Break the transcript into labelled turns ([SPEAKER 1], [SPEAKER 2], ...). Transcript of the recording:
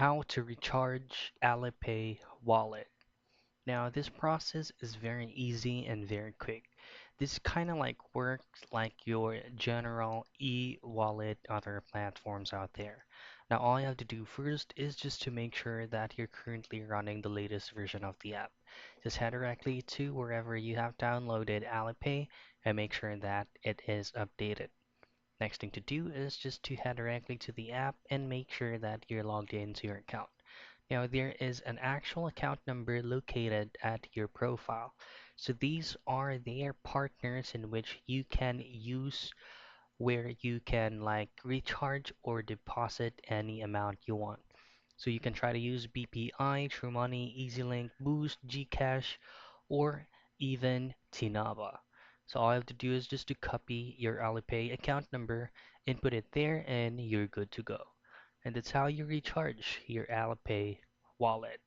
[SPEAKER 1] How to recharge Alipay wallet. Now, this process is very easy and very quick. This kind of like works like your general e-wallet other platforms out there. Now, all you have to do first is just to make sure that you're currently running the latest version of the app. Just head directly to wherever you have downloaded Alipay and make sure that it is updated. Next thing to do is just to head directly to the app and make sure that you're logged into your account. Now, there is an actual account number located at your profile. So these are their partners in which you can use where you can like recharge or deposit any amount you want. So you can try to use BPI, TrueMoney, EasyLink, Boost, Gcash, or even Tinaba. So all you have to do is just to copy your Alipay account number, input it there, and you're good to go. And that's how you recharge your Alipay wallet.